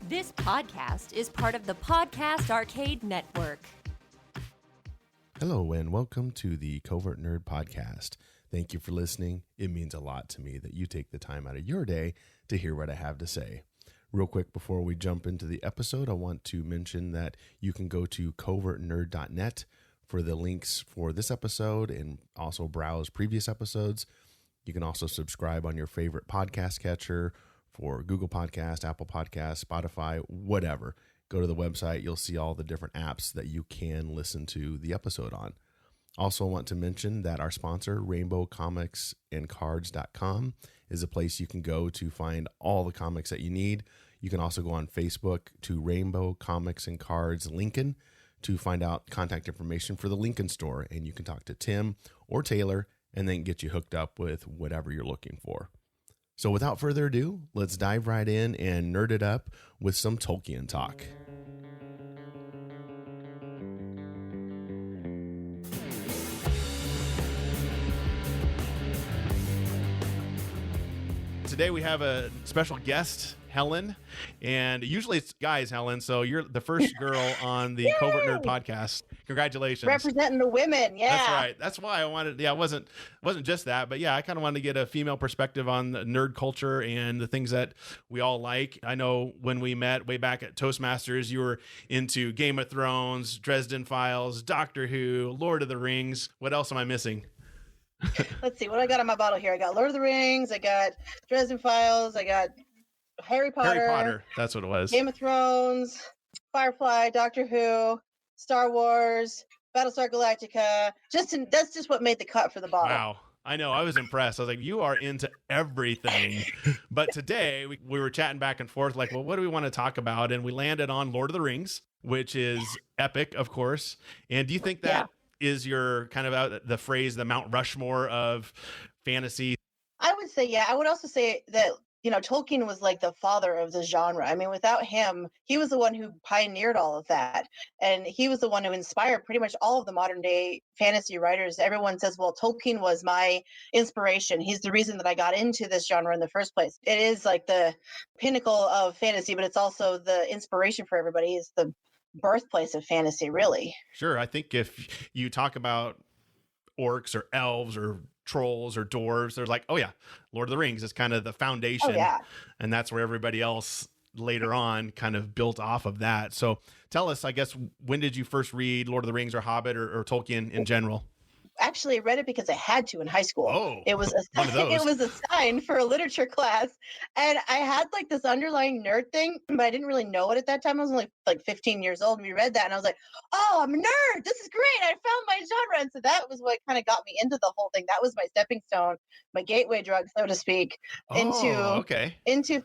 This podcast is part of the Podcast Arcade Network. Hello and welcome to the Covert Nerd Podcast. Thank you for listening. It means a lot to me that you take the time out of your day to hear what I have to say. Real quick before we jump into the episode, I want to mention that you can go to covertnerd.net for the links for this episode and also browse previous episodes. You can also subscribe on your favorite podcast catcher for Google Podcast, Apple Podcast, Spotify, whatever. Go to the website. You'll see all the different apps that you can listen to the episode on. Also want to mention that our sponsor, rainbowcomicsandcards.com, is a place you can go to find all the comics that you need. You can also go on Facebook to Rainbow Comics and Cards Lincoln to find out contact information for the Lincoln store. And you can talk to Tim or Taylor and then get you hooked up with whatever you're looking for. So without further ado, let's dive right in and nerd it up with some Tolkien talk. Today we have a special guest, Helen, and usually it's guys, Helen, so you're the first girl on the Covert Nerd Podcast. Congratulations. Representing the women, yeah. That's right. That's why I wanted, it wasn't just that, but yeah, I kind of wanted to get a female perspective on the nerd culture and the things that we all like. I know when we met way back at Toastmasters, you were into Game of Thrones, Dresden Files, Doctor Who, Lord of the Rings. What else am I missing? Let's see what I got on my bottle here. I got Lord of the Rings, I got Dresden Files, I got Harry Potter, that's what it was. Game of Thrones, Firefly, Doctor Who, Star Wars, Battlestar Galactica. That's just what made the cut for the bottle. Wow. I know. I was impressed. I was like, you are into everything. But today we were chatting back and forth like, well, what do we want to talk about? And we landed on Lord of the Rings, which is epic, of course. And do you think that is your kind of the phrase, the Mount Rushmore of fantasy? I would say, yeah. I would also say that, Tolkien was like the father of the genre. I mean, without him, he was the one who pioneered all of that. And he was the one who inspired pretty much all of the modern day fantasy writers. Everyone says, well, Tolkien was my inspiration. He's the reason that I got into this genre in the first place. It is like the pinnacle of fantasy, but it's also the inspiration for everybody. It's the birthplace of fantasy, really. Sure. I think if you talk about orcs or elves or trolls or dwarves, they're like, oh yeah, Lord of the Rings is kind of the foundation. Oh, yeah. And that's where everybody else later on kind of built off of that. So tell us, I guess, when did you first read Lord of the Rings or Hobbit or Tolkien in general? Actually, I read it because I had to in high school. Oh, it was assigned for a literature class, and I had like this underlying nerd thing, but I didn't really know it at that time. I was only like 15 years old, and we read that, and I was like, "Oh, I'm a nerd! This is great! I found my genre!" And so that was what kind of got me into the whole thing. That was my stepping stone, my gateway drug, so to speak, into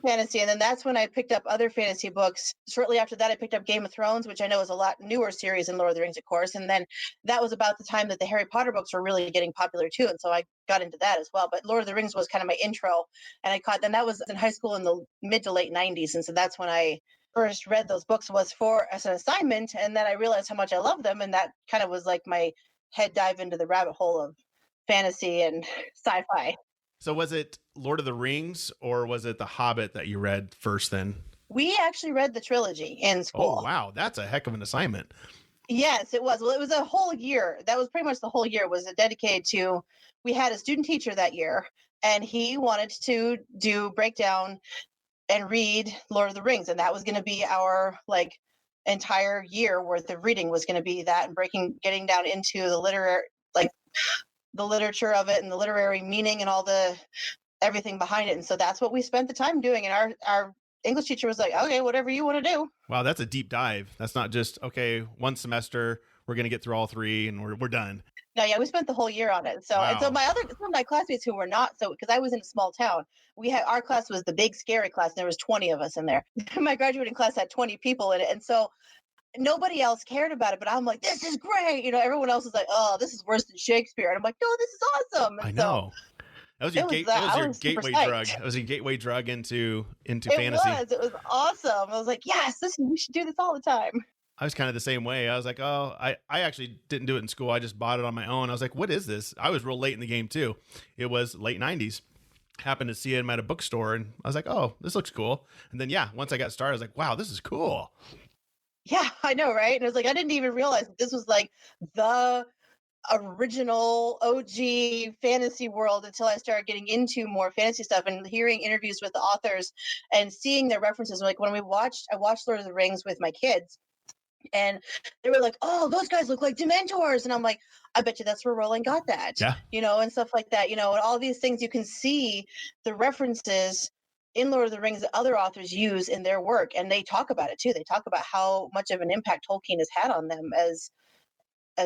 fantasy. And then that's when I picked up other fantasy books. Shortly after that, I picked up Game of Thrones, which I know is a lot newer series than Lord of the Rings, of course. And then that was about the time that the Harry Potter books were really getting popular too, and so I got into that as well. But Lord of the Rings was kind of my intro, and then that was in high school in the mid to late 90s, and so that's when I first read those books, was as an assignment, and then I realized how much I loved them, and that kind of was like my head dive into the rabbit hole of fantasy and sci-fi. So was it Lord of the Rings or was it The Hobbit that you read first then? We actually read the trilogy in school. Oh wow, that's a heck of an assignment. Yes, it was. Well, it was a whole year. That was pretty much the whole year was dedicated to, we had a student teacher that year, and he wanted to do breakdown and read Lord of the Rings. And that was going to be our like entire year worth of reading, was going to be that, and getting down into the the literature of it and the literary meaning and everything behind it. And so that's what we spent the time doing. And our English teacher was like, okay, whatever you want to do. Wow, that's a deep dive. That's not just, okay, one semester, we're going to get through all three and we're done. No, yeah, we spent the whole year on it. So, wow. And so some of my classmates who were not, so because I was in a small town, our class was the big scary class, and there was 20 of us in there. My graduating class had 20 people in it, and so nobody else cared about it. But I'm like, this is great. Everyone else was like, oh, this is worse than Shakespeare, and I'm like, no, this is awesome. And I know. That was your gateway drug. That was your gateway drug into fantasy. It was awesome. I was like, yes, we should do this all the time. I was kind of the same way. I was like, oh, I actually didn't do it in school. I just bought it on my own. I was like, what is this? I was real late in the game too. It was late 90s. happened to see him at a bookstore, and I was like, oh, this looks cool. And then, yeah, once I got started, I was like, wow, this is cool. Yeah, I know, right? And it was like I didn't even realize that this was like the original OG fantasy world until I started getting into more fantasy stuff and hearing interviews with the authors and seeing their references. Like when I watched Lord of the Rings with my kids, and they were like, "Oh, those guys look like Dementors," and I'm like, "I bet you that's where Rowling got that," Yeah. and stuff like that, and all these things you can see the references in Lord of the Rings that other authors use in their work, and they talk about it too. They talk about how much of an impact Tolkien has had on them as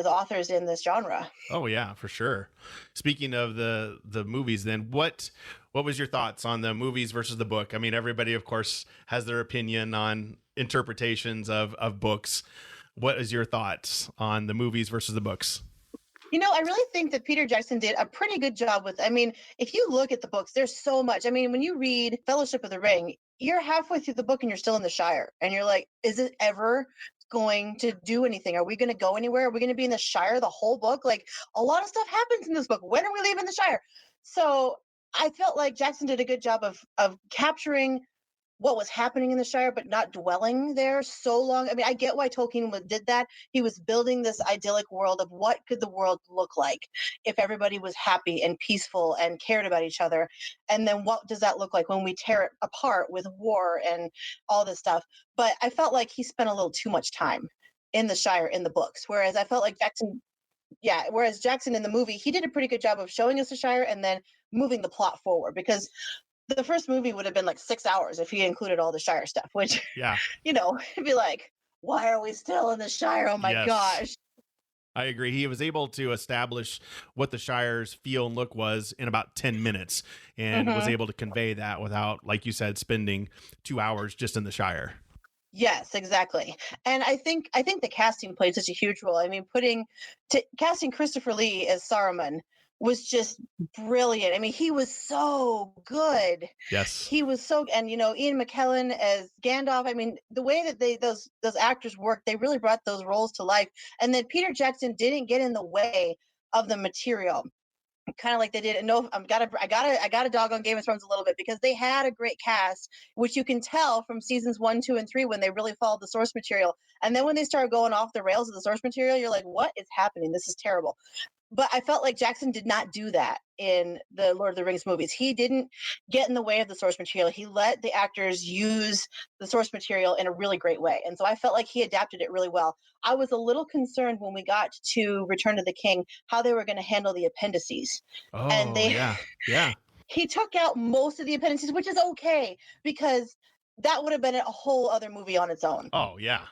authors in this genre. Oh yeah, for sure. Speaking of the movies, then what was your thoughts on the movies versus the book? I mean, everybody, of course, has their opinion on interpretations of books. What is your thoughts on the movies versus the books? I really think that Peter Jackson did a pretty good job with, I mean, if you look at the books, there's so much. I mean, when you read Fellowship of the Ring, you're halfway through the book and you're still in the Shire. And you're like, is it ever going to do anything? Are we going to go anywhere? Are we going to be in the Shire the whole book? Like, a lot of stuff happens in this book. When are we leaving the Shire? So I felt like Jackson did a good job of capturing what was happening in the Shire, but not dwelling there so long. I mean, I get why Tolkien did that. He was building this idyllic world of what could the world look like if everybody was happy and peaceful and cared about each other. And then what does that look like when we tear it apart with war and all this stuff? But I felt like he spent a little too much time in the Shire in the books, whereas I felt like Jackson in the movie, he did a pretty good job of showing us the Shire and then moving the plot forward, because the first movie would have been like 6 hours if he included all the Shire stuff, which, Yeah, it'd be like, why are we still in the Shire? Oh my Yes. gosh. I agree. He was able to establish what the Shire's feel and look was in about 10 minutes and was able to convey that without, like you said, spending 2 hours just in the Shire. Yes, exactly. And I think the casting played such a huge role. I mean, casting Christopher Lee as Saruman was just brilliant. I mean, he was so good. Yes. He was so, and Ian McKellen as Gandalf. I mean, the way that those actors worked, they really brought those roles to life. And then Peter Jackson didn't get in the way of the material, kind of like they did. And no, I got a dog on Game of Thrones a little bit, because they had a great cast, which you can tell from seasons 1, 2, and 3 when they really followed the source material. And then when they started going off the rails of the source material, you're like, what is happening? This is terrible. But I felt like Jackson did not do that in the Lord of the Rings movies. He didn't get in the way of the source material. He let the actors use the source material in a really great way. And so I felt like he adapted it really well. I was a little concerned when we got to Return of the King, how they were going to handle the appendices. Oh, And yeah. He took out most of the appendices, which is okay, because that would have been a whole other movie on its own. Oh, yeah.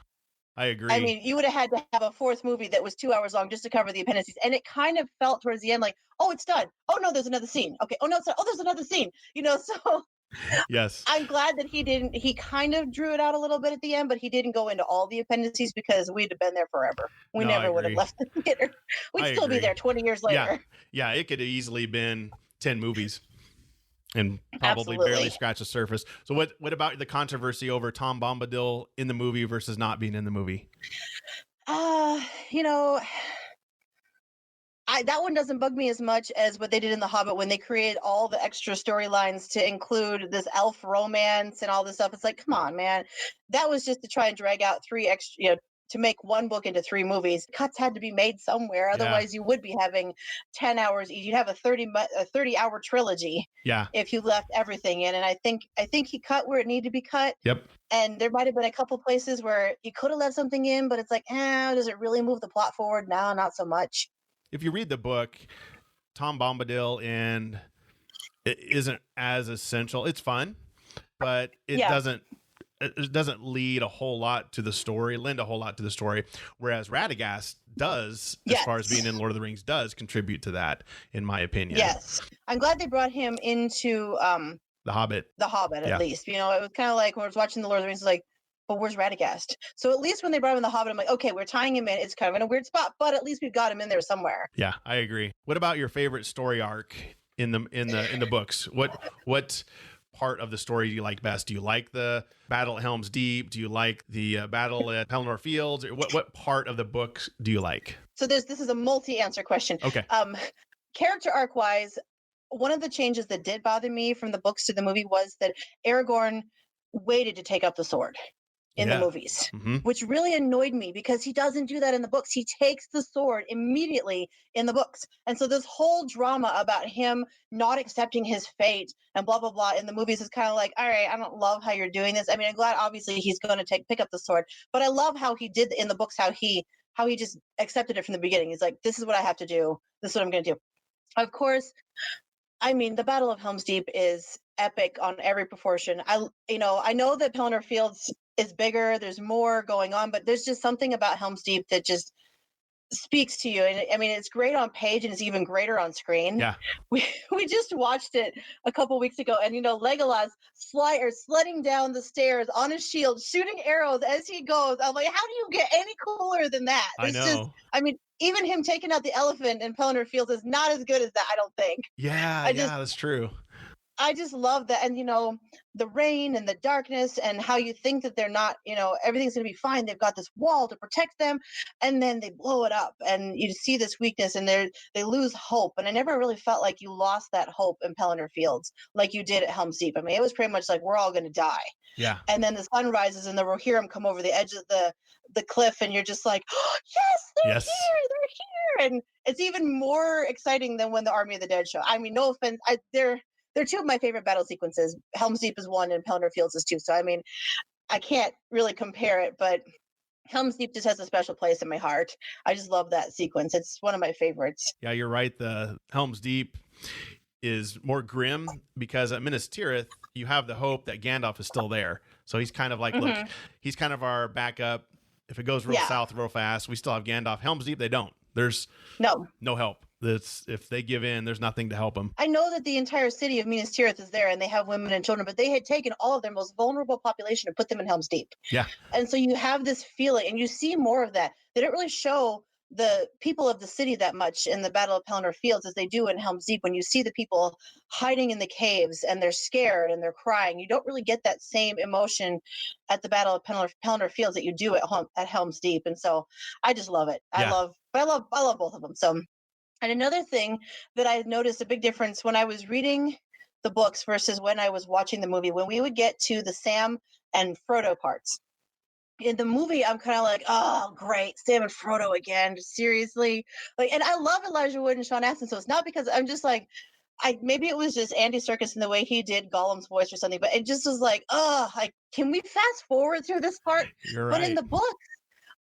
I agree. I mean, you would have had to have a fourth movie that was 2 hours long just to cover the appendices. And it kind of felt towards the end like, oh, it's done. Oh, no, there's another scene. Okay. Oh, no, it's done. Oh, there's another scene. So Yes. I'm glad that he kind of drew it out a little bit at the end, but he didn't go into all the appendices, because we'd have been there forever. We No, I never would have agree. left the theater. We'd I still agree. be there 20 years later. Yeah, it could have easily been 10 movies and probably Absolutely. barely scratched the surface. So what about the controversy over Tom Bombadil in the movie versus not being in the movie? That one doesn't bug me as much as what they did in The Hobbit when they created all the extra storylines to include this elf romance and all this stuff. It's like, come on, man. That was just to try and drag out 3 extra, to make one book into 3 movies. Cuts had to be made somewhere. Yeah. Otherwise, you would be having 10 hours each. You'd have a 30-hour trilogy. Yeah. If you left everything in. And I think he cut where it needed to be cut. Yep. And there might have been a couple places where you could have left something in, but it's like, does it really move the plot forward? No, not so much. If you read the book, Tom Bombadil it isn't as essential. It's fun, but it doesn't lend a whole lot to the story. Whereas Radagast does, as far as being in Lord of the Rings, does contribute to that, in my opinion. Yes, I'm glad they brought him into The Hobbit. At least. It was kind of like when I was watching the Lord of the Rings, it's like, but where's Radagast? So at least when they brought him in The Hobbit, I'm like, okay, we're tying him in. It's kind of in a weird spot, but at least we've got him in there somewhere. Yeah, I agree. What about your favorite story arc in the books? What part of the story do you like best? Do you like the battle at Helm's Deep? Do you like the battle at Pelennor Fields? What part of the book do you like? So this is a multi-answer question. Okay. Character arc wise, one of the changes that did bother me from the books to the movie was that Aragorn waited to take up the sword in the Yeah. movies, Hmm. which really annoyed me because he doesn't do that in the books. He takes the sword immediately in the books. And so this whole drama about him not accepting his fate and blah, blah, blah in the movies is kind of like, all right, I don't love how you're doing this. I mean, I'm glad obviously he's going to pick up the sword, but I love how he did in the books, how he just accepted it from the beginning. He's like, this is what I have to do. This is what I'm going to do. Of course, I mean, the Battle of Helm's Deep is epic on every proportion. I know that Pelennor Fields is bigger. There's more going on, but there's just something about Helm's Deep that just speaks to you. And I mean, it's great on page and it's even greater on screen. Yeah. We just watched it a couple weeks ago, and Legolas sledding down the stairs on his shield, shooting arrows as he goes. I'm like, how do you get any cooler than that? I know. I mean, even him taking out the elephant in Pelennor Fields is not as good as that, I don't think. Yeah, that's true. I just love that. And, the rain and the darkness and how you think that they're not, everything's going to be fine. They've got this wall to protect them. And then they blow it up and you see this weakness and they lose hope. And I never really felt like you lost that hope in Pelennor Fields like you did at Helm's Deep. I mean, it was pretty much like we're all going to die. Yeah. And then the sun rises and then we'll hear them come over the edge of the cliff. And you're just like, oh, yes, they're here. And it's even more exciting than when the Army of the Dead show. I mean, no offense. They're two of my favorite battle sequences. Helm's Deep is one and Pelennor Fields is two. So, I mean, I can't really compare it, but Helm's Deep just has a special place in my heart. I just love that sequence. It's one of my favorites. Yeah, you're right. The Helm's Deep is more grim because at Minas Tirith, you have the hope that Gandalf is still there. So he's kind of like, look, he's kind of our backup. If it goes real south real fast, we still have Gandalf. Helm's Deep, they don't. There's no help. If they give in, there's nothing to help them. I know that the entire city of Minas Tirith is there and they have women and children, but they had taken all of their most vulnerable population and put them in Helm's Deep. Yeah. And so you have this feeling and you see more of that. They don't really show the people of the city that much in the Battle of Pelennor Fields as they do in Helm's Deep. When you see the people hiding in the caves and they're scared and they're crying, you don't really get that same emotion at the Battle of Pelennor Fields that you do at Helm's Deep. And so I just love it. I love both of them. So. And another thing that I noticed a big difference when I was reading the books versus when I was watching the movie, when we would get to the Sam and Frodo parts. In the movie, I'm kind of like, oh, great, Sam and Frodo again. Seriously. And I love Elijah Wood and Sean Astin, so it's not because I'm just like, maybe it was just Andy Serkis and the way he did Gollum's voice or something, but it just was like, can we fast forward through this part? You're right. But in the book,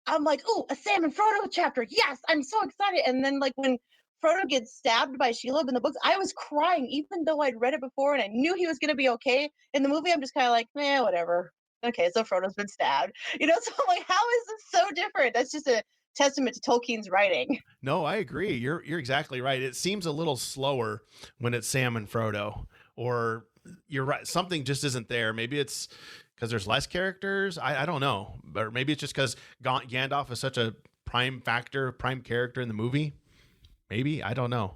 I'm like, oh, a Sam and Frodo chapter. Yes, I'm so excited. And then when Frodo gets stabbed by Shelob in the books, I was crying, even though I'd read it before and I knew he was going to be okay. In the movie, I'm just kind of like, whatever. Okay, so Frodo's been stabbed. So I'm like, how is this so different? That's just a testament to Tolkien's writing. No, I agree. You're exactly right. It seems a little slower when it's Sam and Frodo, or you're right. Something just isn't there. Maybe it's because there's less characters. I don't know. Or maybe it's just because Gandalf is such a prime character in the movie. Maybe. I don't know.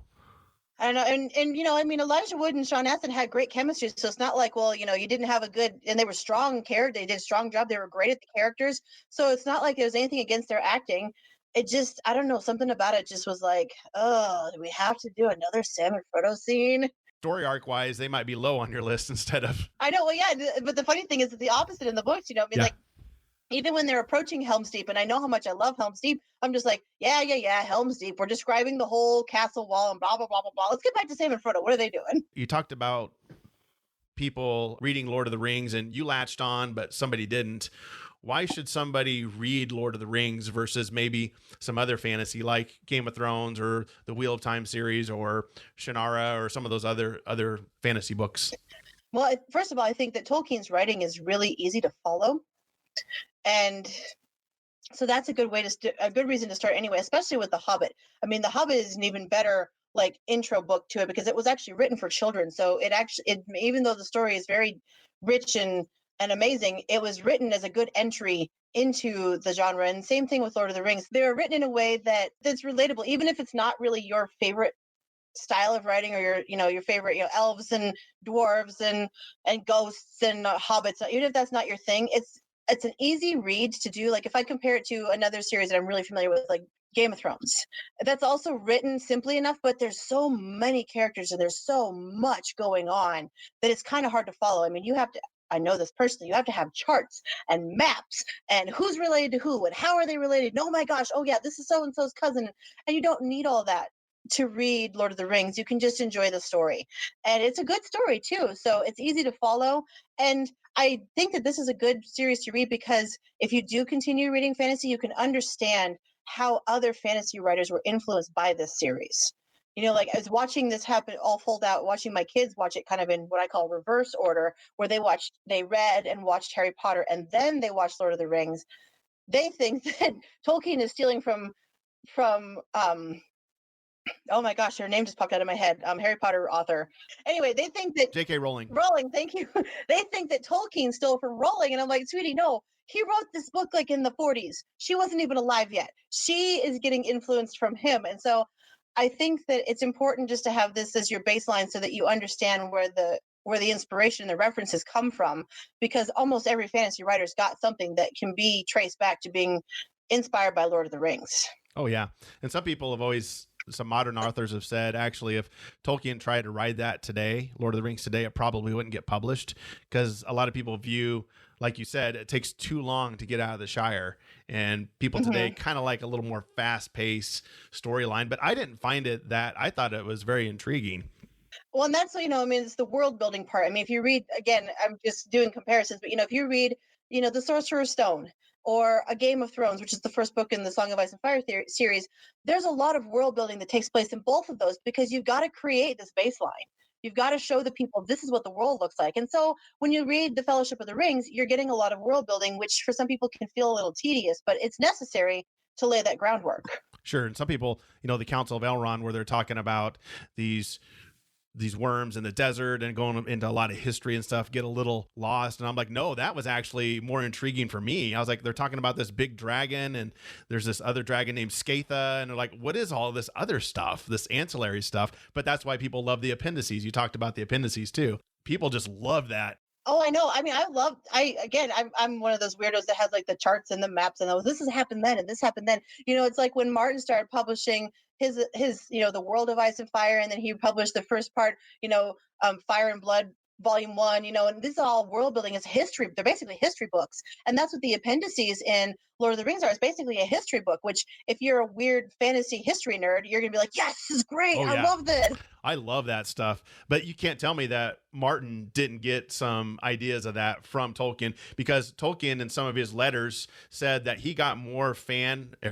I know. And I mean, Elijah Wood and Sean Astin had great chemistry. So it's not like, well, you didn't have and they were strong characters. They did a strong job. They were great at the characters. So it's not like there was anything against their acting. It just, I don't know, something about it just was like, oh, do we have to do another Sam and Frodo scene? Story arc wise, they might be low on your list instead of. I know. Well, yeah. But the funny thing is that the opposite in the books, like, even when they're approaching Helm's Deep, and I know how much I love Helm's Deep, I'm just like, yeah, Helm's Deep. We're describing the whole castle wall and blah, blah, blah, blah, blah. Let's get back to Sam and Frodo. What are they doing? You talked about people reading Lord of the Rings, and you latched on, but somebody didn't. Why should somebody read Lord of the Rings versus maybe some other fantasy like Game of Thrones or the Wheel of Time series or Shannara or some of those other fantasy books? Well, first of all, I think that Tolkien's writing is really easy to follow. And so that's a good reason to start anyway, especially with The Hobbit. I mean, The Hobbit is an even better intro book to it because it was actually written for children. So even though the story is very rich and amazing, it was written as a good entry into the genre. And same thing with Lord of the Rings. They were written in a way that's relatable, even if it's not really your favorite style of writing or your favorite elves and dwarves and ghosts and hobbits. Even if that's not your thing, it's an easy read to do. Like if I compare it to another series that I'm really familiar with, like Game of Thrones. That's also written simply enough, but there's so many characters and there's so much going on that it's kind of hard to follow. I mean, you have to, I know this personally, you have to have charts and maps and who's related to who and how are they related. Oh my gosh, oh yeah, this is so and so's cousin. And you don't need all that to read Lord of the Rings. You can just enjoy the story. And it's a good story too. So it's easy to follow. And I think that this is a good series to read because if you do continue reading fantasy, you can understand how other fantasy writers were influenced by this series. You know, like I was watching this happen all fold out, watching my kids watch it kind of in what I call reverse order, where they read and watched Harry Potter and then they watched Lord of the Rings. They think that Tolkien is stealing from oh my gosh, her name just popped out of my head. Harry Potter author. Anyway, they think that J.K. Rowling. Rowling, thank you. They think that Tolkien stole from Rowling, and I'm like, sweetie, no. He wrote this book like in the 40s. She wasn't even alive yet. She is getting influenced from him, and so I think that it's important just to have this as your baseline so that you understand where the inspiration and the references come from, because almost every fantasy writer's got something that can be traced back to being inspired by Lord of the Rings. Oh yeah, and some modern authors have said, actually, if Tolkien tried to write that today, Lord of the Rings today, it probably wouldn't get published because a lot of people view, like you said, it takes too long to get out of the Shire. And people today kind of like a little more fast-paced storyline. But I didn't find it that. I thought it was very intriguing. Well, and that's, I mean, it's the world building part. I mean, if you read, again, I'm just doing comparisons, but, if you read, The Sorcerer's Stone, or A Game of Thrones, which is the first book in the Song of Ice and Fire series, there's a lot of world building that takes place in both of those because you've got to create this baseline. You've got to show the people this is what the world looks like. And so when you read The Fellowship of the Rings, you're getting a lot of world building, which for some people can feel a little tedious, but it's necessary to lay that groundwork. Sure. And some people, the Council of Elrond, where they're talking about these worms in the desert and going into a lot of history and stuff, get a little lost. And I'm like, no, that was actually more intriguing for me. I was like, they're talking about this big dragon and there's this other dragon named Skatha. And they're like, what is all this other stuff, this ancillary stuff? But that's why people love the appendices. You talked about the appendices too. People just love that. Oh, I know. I mean, I'm one of those weirdos that has like the charts and the maps and this has happened then and this happened then. It's like when Martin started publishing his The World of Ice and Fire, and then he published the first part, Fire and Blood Volume 1, and this is all world building. It's history. They're basically history books. And that's what the appendices in Lord of the Rings are. It's basically a history book, which if you're a weird fantasy history nerd, you're going to be like, yes, this is great. Oh, yeah. I love this. I love that stuff. But you can't tell me that Martin didn't get some ideas of that from Tolkien, because Tolkien in some of his letters said that he got more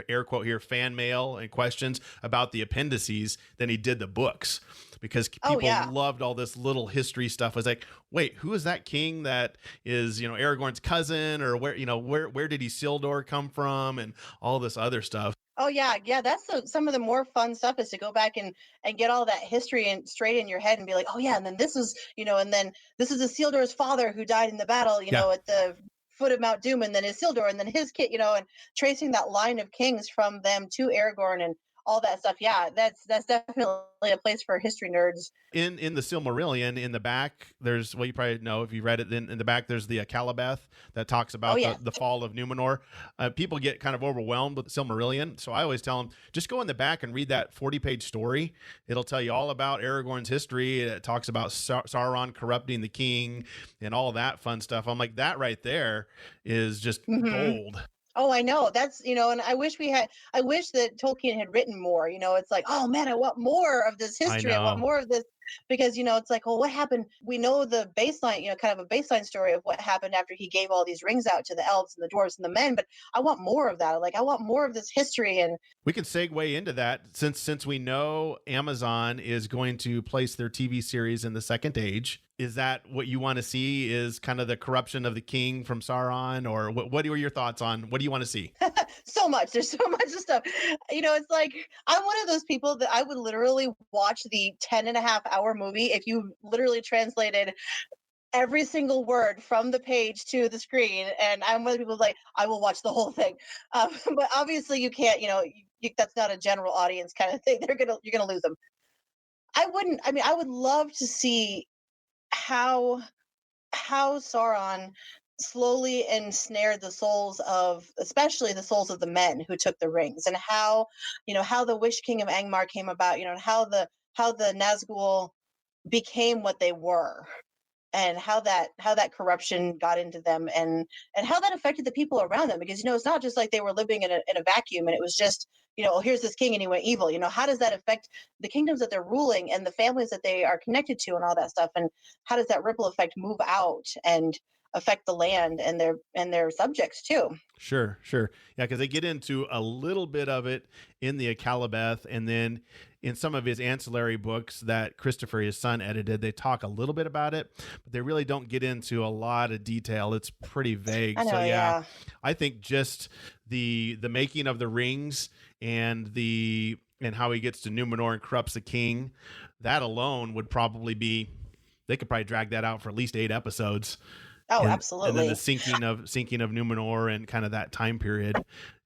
air quote here, fan mail and questions about the appendices than he did the books, because people loved all this little history stuff. It was like, wait, who is that king that is, Aragorn's cousin, or where did Isildur come from, and all this other stuff. Oh yeah. That's some of the more fun stuff, is to go back and get all that history and straight in your head and be like, oh yeah, and then this is, and then this is Isildur's father who died in the battle, at the foot of Mount Doom, and then Isildur, and then his kid, and tracing that line of kings from them to Aragorn and all that stuff. Yeah, that's definitely a place for history nerds. In the Silmarillion, in the back, there's, well, you probably know if you read it, in the back there's the Calibeth that talks about the fall of Numenor. People get kind of overwhelmed with the Silmarillion, so I always tell them, just go in the back and read that 40-page story. It'll tell you all about Aragorn's history. It talks about Sauron corrupting the king and all that fun stuff. I'm like, that right there is just gold. Oh, I know. That's, and I wish that Tolkien had written more. It's like, oh man, I want more of this history. I want more of this, because, it's like, well, what happened? We know the baseline, kind of a baseline story of what happened after he gave all these rings out to the elves and the dwarves and the men. But I want more of that. Like, I want more of this history. And we can segue into that since we know Amazon is going to place their TV series in the Second Age. Is that what you want to see, is kind of the corruption of the king from Sauron? Or what are your thoughts on, what do you want to see? So much. There's so much of stuff. It's like, I'm one of those people that I would literally watch the 10.5-hour movie if you literally translated every single word from the page to the screen. And I'm one of the people like, I will watch the whole thing. But obviously you can't, that's not a general audience kind of thing. You're going to lose them. I would love to see how Sauron slowly ensnared the souls of, especially the souls of the men who took the rings, and how, how the Wish King of Angmar came about, and how the Nazgul became what they were, and how that corruption got into them, and how that affected the people around them, because it's not just like they were living in a vacuum and it was just, oh, here's this king and he went evil. How does that affect the kingdoms that they're ruling and the families that they are connected to and all that stuff, and how does that ripple effect move out and affect the land and their subjects too? Sure. Yeah, because they get into a little bit of it in the Akalabeth, and then in some of his ancillary books that Christopher, his son, edited, they talk a little bit about it, but they really don't get into a lot of detail. It's pretty vague. I know, So yeah. I think just the making of the rings and how he gets to Numenor and corrupts the king, that alone would probably be, they could probably drag that out for at least 8 episodes. Oh, And absolutely. then the sinking of Numenor and kind of that time period,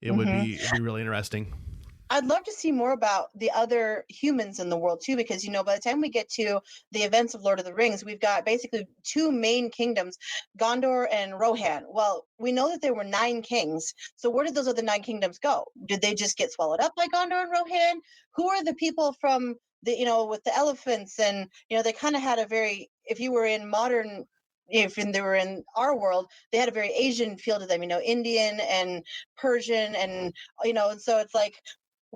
it'd be really interesting. I'd love to see more about the other humans in the world too, because by the time we get to the events of Lord of the Rings, we've got basically 2 main kingdoms, Gondor and Rohan. Well, we know that there were 9 kings. So where did those other 9 kingdoms go? Did they just get swallowed up by Gondor and Rohan? Who are the people from the, with the elephants? And they kind of had a very, if you were in modern, if they were in our world, they had a very Asian feel to them, Indian and Persian, and and so it's like,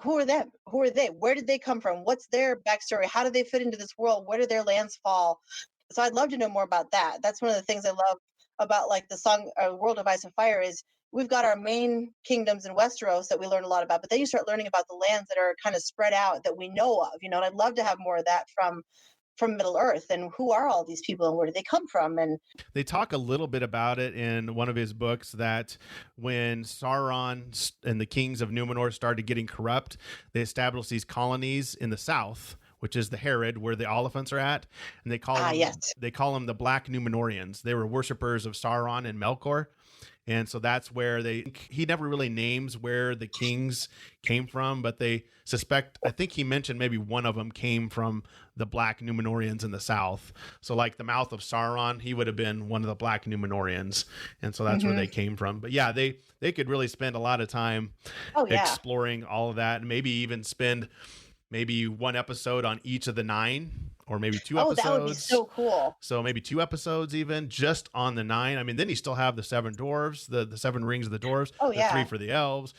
who are them? Who are they? Where did they come from? What's their backstory? How do they fit into this world? Where do their lands fall? So I'd love to know more about that. That's one of the things I love about like the song World of Ice and Fire is we've got our main kingdoms in Westeros that we learn a lot about, but then you start learning about the lands that are kind of spread out that we know of, and I'd love to have more of that from Middle Earth, and who are all these people and where do they come from? And they talk a little bit about it in one of his books, that when Sauron and the kings of Numenor started getting corrupt, they established these colonies in the south, which is the Herod, where the Oliphants are at, and they call them the Black Numenorians. They were worshippers of Sauron and Melkor. And so that's where he never really names where the kings came from, but they suspect, I think he mentioned maybe one of them came from the Black Numenorians in the south. So like the mouth of Sauron, he would have been one of the Black Numenorians. And so that's where they came from. But yeah, they could really spend a lot of time exploring all of that, and maybe even spend maybe 1 episode on each of the 9. Or maybe 2 episodes. That would be so cool. So maybe 2 episodes even just on the 9. I mean, then you still have the 7 dwarves, the 7 rings of the dwarves. Oh, the 3 for the elves.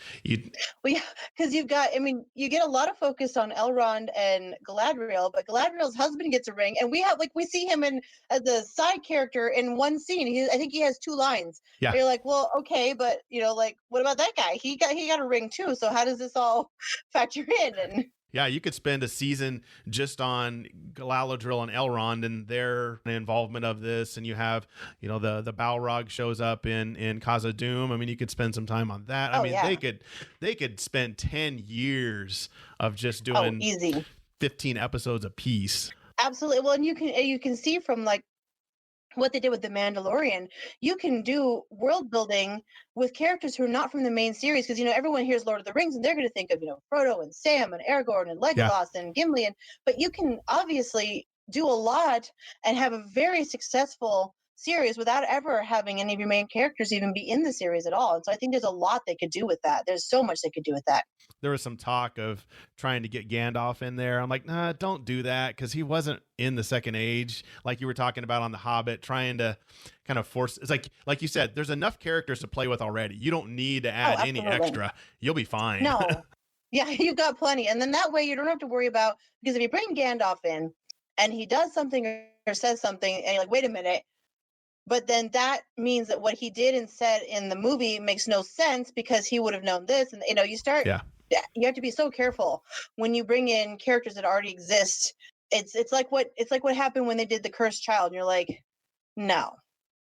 Well, yeah, because you get a lot of focus on Elrond and Galadriel, but Galadriel's husband gets a ring, and we see him as a side character in one scene. I think he has 2 lines. Yeah. You're like, well, okay, but what about that guy? He got a ring too. So how does this all factor in? And yeah, you could spend a season just on Galadriel and Elrond and their involvement of this, and you have, the Balrog shows up in Khazad-dûm. I mean, you could spend some time on that. I mean, they could spend 10 years of just doing easy 15 episodes a piece. Absolutely. Well, and you can see from like what they did with The Mandalorian, you can do world building with characters who are not from the main series, because everyone hears Lord of the Rings and they're going to think of Frodo and Sam and Aragorn and Legolas and Gimli, but you can obviously do a lot and have a very successful series without ever having any of your main characters even be in the series at all. And so I think there's a lot they could do with that. There's so much they could do with that. There was some talk of trying to get Gandalf in there. I'm like, nah, don't do that, because he wasn't in the Second Age, like you were talking about on The Hobbit, trying to kind of force. It's like you said, there's enough characters to play with already. You don't need to add any extra. You'll be fine. No. Yeah, you've got plenty. And then that way you don't have to worry about, because if you bring Gandalf in and he does something or says something and you're like, wait a minute, but then that means that what he did and said in the movie makes no sense because he would have known this. And, you start, you have to be so careful when you bring in characters that already exist. It's like what happened when they did the Cursed Child. And you're like, no.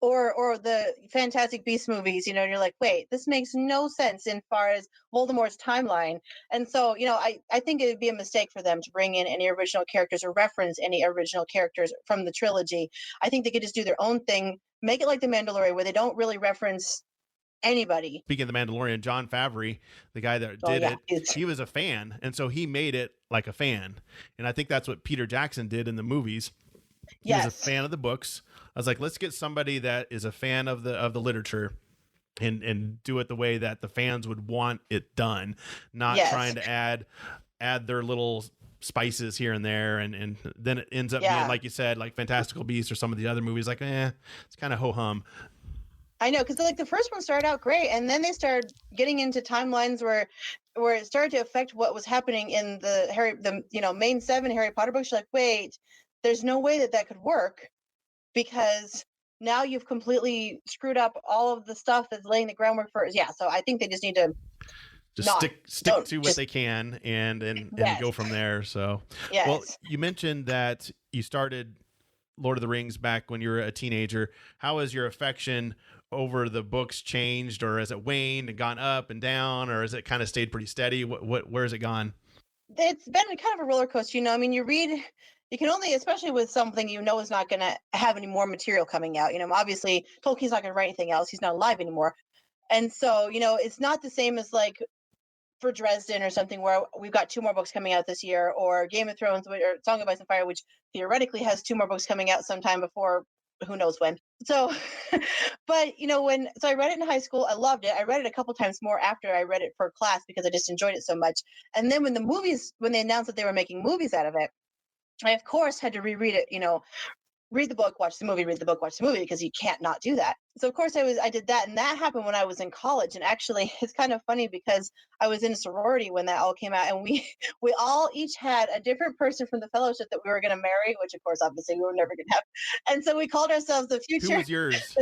Or the Fantastic Beasts movies, and you're like, wait, this makes no sense in far as Voldemort's timeline. And so, I think it would be a mistake for them to bring in any original characters or reference any original characters from the trilogy. I think they could just do their own thing, make it like The Mandalorian, where they don't really reference anybody. Speaking of The Mandalorian, Jon Favreau, the guy that did it, he was a fan, and so he made it like a fan. And I think that's what Peter Jackson did in the movies. He was a Yes. fan of the books. I was like, let's get somebody that is a fan of the literature and do it the way that the fans would want it done, not Yes. trying to add their little spices here and there, and then it ends up Yeah. being, like you said, like Fantastical Beasts or some of the other movies, like it's kind of ho-hum. I know, because like the first one started out great, and then they started getting into timelines where it started to affect what was happening in the main 7 Harry Potter books. You're like, wait, there's no way that could work, because now you've completely screwed up all of the stuff that's laying the groundwork for. Yeah, so I think they just need to just stick to what they can and Yes. go from there. So, Yes. Well, you mentioned that you started Lord of the Rings back when you were a teenager. How has your affection over the books changed, or has it waned and gone up and down, or has it kind of stayed pretty steady? Where has it gone? It's been kind of a roller coaster, I mean, you can only, especially with something is not going to have any more material coming out. Obviously Tolkien's not going to write anything else. He's not alive anymore. And so, it's not the same as like for Dresden or something, where we've got 2 more books coming out this year, or Game of Thrones or Song of Ice and Fire, which theoretically has 2 more books coming out sometime before who knows when. So, but so I read it in high school. I loved it. I read it a couple times more after I read it for class because I just enjoyed it so much. And then when they announced that they were making movies out of it, I of course had to reread it, read the book, watch the movie, read the book, watch the movie, because you can't not do that. So of course I did that, and that happened when I was in college. And actually it's kind of funny because I was in a sorority when that all came out, and we all each had a different person from the fellowship that we were going to marry, which of course obviously we were never going to have. And so we called ourselves the future. Who was yours?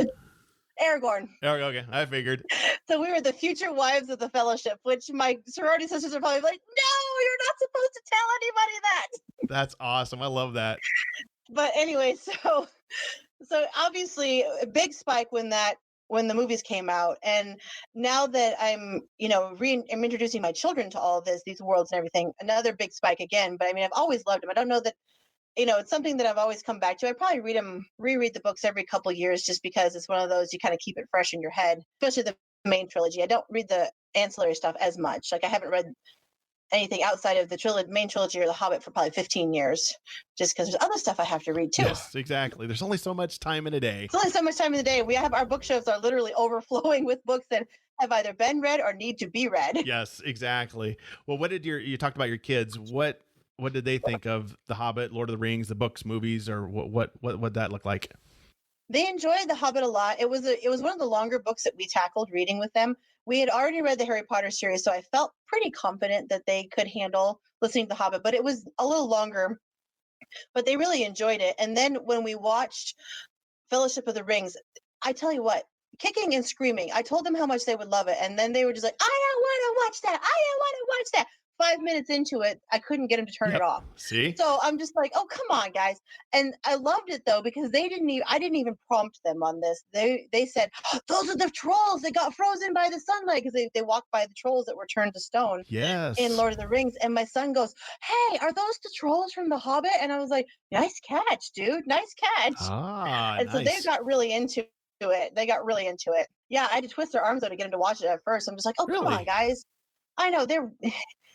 Aragorn. Oh, okay, I figured. So we were the future wives of the fellowship, which my sorority sisters are probably like, no, you're not supposed to tell anybody that. That's awesome. I love that. But anyway, so obviously a big spike when the movies came out, and now that I'm I'm introducing my children to all of these worlds and everything, another big spike again. But I mean, I've always loved them. I don't know that it's something that I've always come back to. I probably reread the books every couple years, just because it's one of those, you kind of keep it fresh in your head, especially the main trilogy. I don't read the ancillary stuff as much. Like I haven't read anything outside of the main trilogy or The Hobbit for probably 15 years, just because there's other stuff I have to read too. Yes, exactly. There's only so much time in a day. It's only so much time in the day. We have our bookshelves are literally overflowing with books that have either been read or need to be read. Yes, exactly. Well, what did you talked about your kids? What did they think of The Hobbit, Lord of the Rings, the books, movies, or what that look like? They enjoyed The Hobbit a lot. It was one of the longer books that we tackled reading with them. We had already read the Harry Potter series, so I felt pretty confident that they could handle listening to The Hobbit, but it was a little longer. But they really enjoyed it. And then when we watched Fellowship of the Rings, I tell you what, kicking and screaming. I told them how much they would love it, and then they were just like, I don't want to watch that. I don't want to watch that. 5 minutes into it, I couldn't get them to turn it off. See? So I'm just like, oh, come on, guys. And I loved it though, because I didn't even prompt them on this. They said, those are the trolls that got frozen by the sunlight, because they walked by the trolls that were turned to stone. Yes. In Lord of the Rings. And my son goes, hey, are those the trolls from The Hobbit? And I was like, nice catch, dude. Nice catch. And so they got really into it. Yeah, I had to twist their arms though to get them to watch it at first. I'm just like, oh, Really? come on, guys. I know they're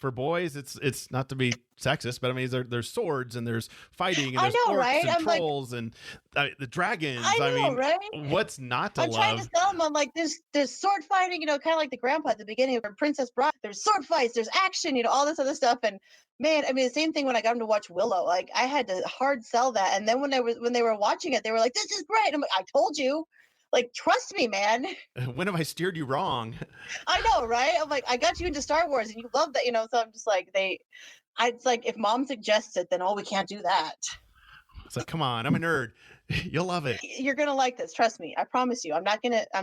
for boys, it's not to be sexist, but I mean, there's swords and there's fighting and there's orcs right? and trolls and the dragons. I know, right? What's not to I'm love? trying to tell them, I'm like, there's sword fighting, kind of like the grandpa at the beginning of Princess Bride. There's sword fights, there's action, all this other stuff. And man, I mean, the same thing when I got them to watch Willow. Like, I had to hard sell that. And then when they were watching it, they were like, this is great. I'm like, I told you. Like, trust me, man. When have I steered you wrong? I know, right? I'm like, I got you into Star Wars and you love that, so I'm just like, it's like, if mom suggests it, then, we can't do that. It's like, come on, I'm a nerd. You'll love it. You're going to like this. Trust me. I promise you. I'm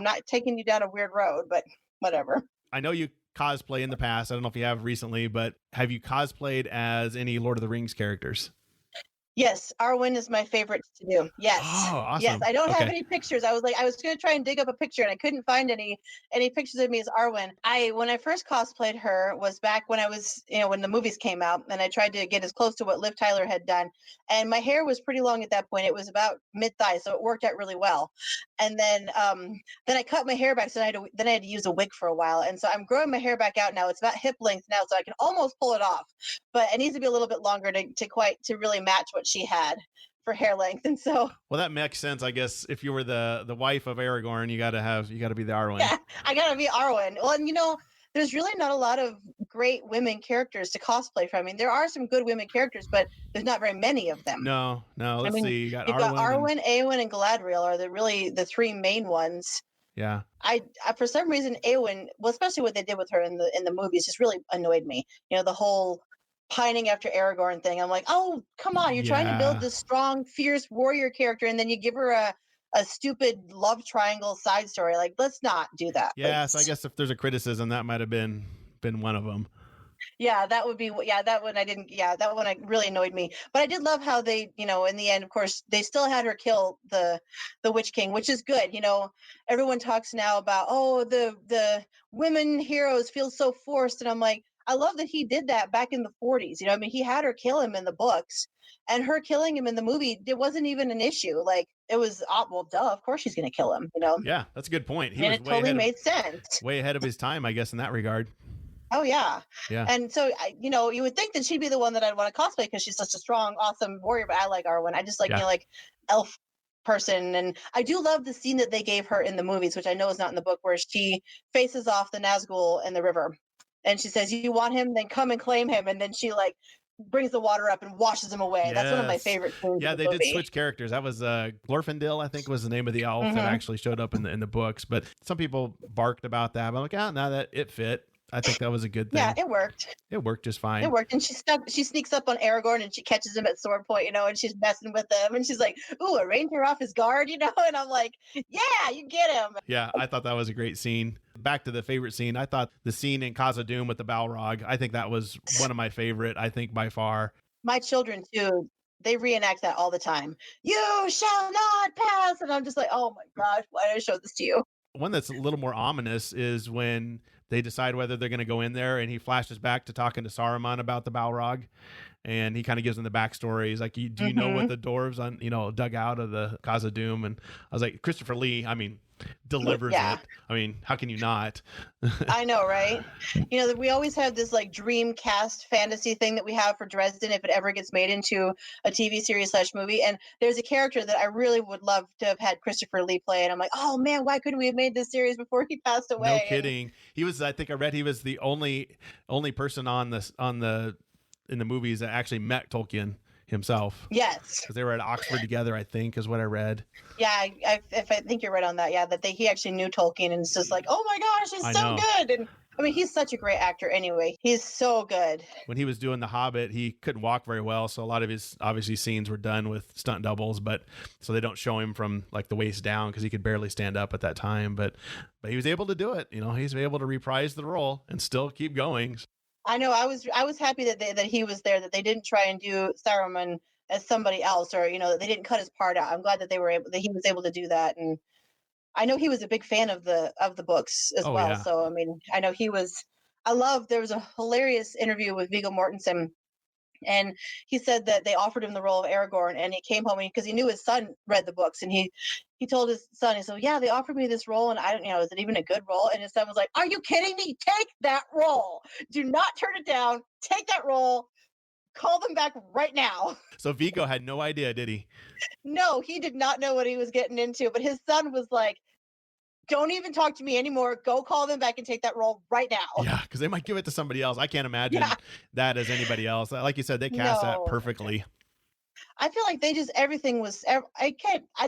not taking you down a weird road, but whatever. I know you cosplay in the past. I don't know if you have recently, but have you cosplayed as any Lord of the Rings characters? Yes, Arwen is my favorite to do. Yes. Oh, awesome. Yes, I don't have any pictures. I was going to try and dig up a picture, and I couldn't find any pictures of me as Arwen. When I first cosplayed her was back when I was, when the movies came out, and I tried to get as close to what Liv Tyler had done. And my hair was pretty long at that point. It was about mid-thigh, so it worked out really well. And then I cut my hair back, so I had to use a wig for a while. And so I'm growing my hair back out now. It's about hip length now, so I can almost pull it off. But it needs to be a little bit longer to really match what she had. for hair length, and so Well, that makes sense, I guess. If you were the wife of Aragorn, you got to be the Arwen. yeah, I gotta be Arwen. Well, and there's really not a lot of great women characters to cosplay from. I mean, there are some good women characters, but there's not very many of them. No. Let's see. You got you've got Arwen. Arwen, Eowyn, and Galadriel are the three main ones. Yeah. I for some reason Eowyn, well, especially what they did with her in the movies, just really annoyed me. The whole pining after Aragorn thing. I'm like, oh, come on, you're trying to build this strong, fierce warrior character, and then you give her a stupid love triangle side story. Like, let's not do that. Yeah, so I guess if there's a criticism, that might have been one of them. Yeah, that would be. Yeah, that one I didn't. Yeah, that one really annoyed me. But I did love how they, in the end, of course, they still had her kill the Witch King, which is good. Everyone talks now about, oh, the women heroes feel so forced, and I'm like, I love that he did that back in the 40s. He had her kill him in the books, and her killing him in the movie, it wasn't even an issue. Like, it was, well, duh, of course she's going to kill him. Yeah, that's a good point. He and was it totally made sense. Way ahead of his time, I guess, in that regard. Oh yeah. Yeah. And so, you would think that she'd be the one that I'd want to cosplay because she's such a strong, awesome warrior. But I like Arwen. I just like, like elf person. And I do love the scene that they gave her in the movies, which I know is not in the book, where she faces off the Nazgul in the river. And she says, you want him, then come and claim him. And then she brings the water up and washes him away. Yes. That's one of my favorite scenes. Yeah, they did switch characters. That was Glorfindel, I think, was the name of the elf that actually showed up in the books. But some people barked about that. But I'm like, now that it fit. I think that was a good thing. Yeah, it worked. It worked just fine. It worked. And she sneaks up on Aragorn and she catches him at sword point, and she's messing with him. And she's like, ooh, a ranger off his guard, And I'm like, yeah, you get him. Yeah, I thought that was a great scene. Back to the favorite scene. I thought the scene in Khazad-dûm with the Balrog, I think that was one of my favorite, I think, by far. My children, too. They reenact that all the time. You shall not pass. And I'm just like, oh my gosh, why did I show this to you? One that's a little more ominous is when they decide whether they're going to go in there, and he flashes back to talking to Saruman about the Balrog, and he kind of gives them the backstory. He's like, do you know what the dwarves dug out of the Khazad-dûm? And I was like, Christopher Lee, delivers it. How can you not? I know, right? We always have this dream cast fantasy thing that we have for Dresden if it ever gets made into a TV series / movie. And there's a character that I really would love to have had Christopher Lee play. And I'm like, oh man, why couldn't we have made this series before he passed away? No kidding. He was, I think I read he was the only person in the movies that actually met Tolkien himself. Yes, because they were at Oxford together, I think, is what I read. Yeah, I think you're right on that. Yeah, that he actually knew Tolkien, and it's just like, oh my gosh, he's so good. And he's such a great actor anyway. He's so good. When he was doing The Hobbit, he couldn't walk very well, so a lot of his obviously scenes were done with stunt doubles, but so they don't show him from the waist down because he could barely stand up at that time. But he was able to do it. He's able to reprise the role and still keep going. I know. I was happy that he was there. That they didn't try and do Saruman as somebody else, or that they didn't cut his part out. I'm glad that that he was able to do that. And I know he was a big fan of the books as well. Yeah. So I know he was. There was a hilarious interview with Viggo Mortensen, and he said that they offered him the role of Aragorn, and he came home because he knew his son read the books, and he told his son, he said, yeah, they offered me this role, and I don't, is it even a good role? And his son was like, are you kidding me? Take that role. Do not turn it down. Take that role. Call them back right now. So Viggo had no idea, did he? No, he did not know what he was getting into, but his son was like, don't even talk to me anymore. Go call them back and take that role right now. Yeah, because they might give it to somebody else. I can't imagine that as anybody else. Like you said, they cast that perfectly. I feel like everything was,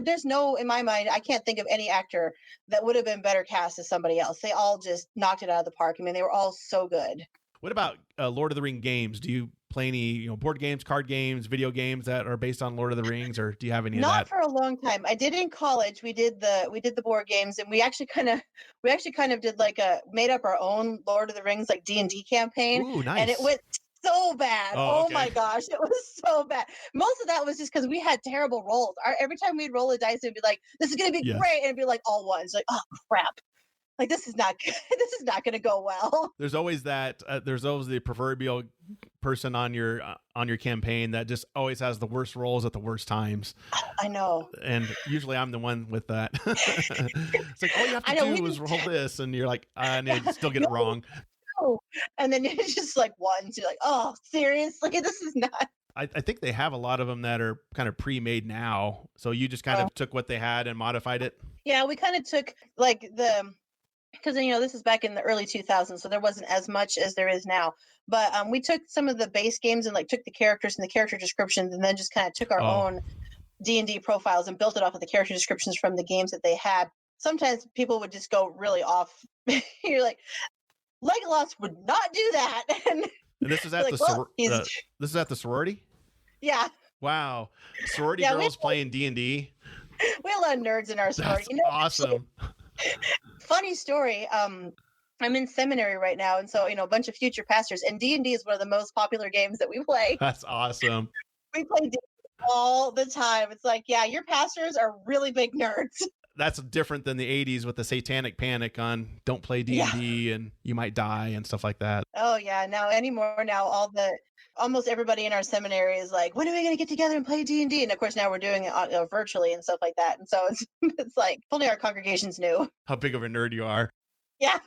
there's no, in my mind, I can't think of any actor that would have been better cast as somebody else. They all just knocked it out of the park. They were all so good. What about Lord of the Ring games? Do you play any, board games, card games, video games that are based on Lord of the Rings, or do you have any of that? Not for a long time. I did in college. We did the board games, and we actually kind of did made up our own Lord of the Rings D&D campaign. Ooh, nice. And it went so bad. Oh my gosh, it was so bad. Most of that was just because we had terrible rolls. Every time we'd roll a dice, it'd be like, this is gonna be great, and it'd be all ones. Oh crap. This is not good. This is not going to go well. There's always that. There's always the proverbial person on your campaign that just always has the worst rolls at the worst times. I know. And usually I'm the one with that. It's like, all you have to do is roll this, and you're like, and you still get it wrong. No. And then it's just ones. You're like, oh, seriously, this is not. I think they have a lot of them that are kind of pre-made now. So you just kind of took what they had and modified it. Yeah, we kind of took like because this is back in the early 2000s, so there wasn't as much as there is now. But we took some of the base games and like took the characters and the character descriptions, and then just kind of took our own D&D profiles and built it off of the character descriptions from the games that they had. Sometimes people would just go really off. You're like, Legolas would not do that. And this is at this is at the sorority. Yeah. Wow, sorority girls playing D&D. We have a lot of nerds in our sorority. That's awesome. Funny story. I'm in seminary right now, and so a bunch of future pastors, and D&D is one of the most popular games that we play. That's awesome. We play D&D all the time. It's like, yeah, your pastors are really big nerds. That's different than the 80s with the satanic panic on don't play D&D and you might die and stuff like that. Oh yeah, now almost everybody in our seminary is like, when are we going to get together and play D&D? And of course now we're doing it virtually and stuff like that. And so it's like, if only our congregations knew how big of a nerd you are. Yeah.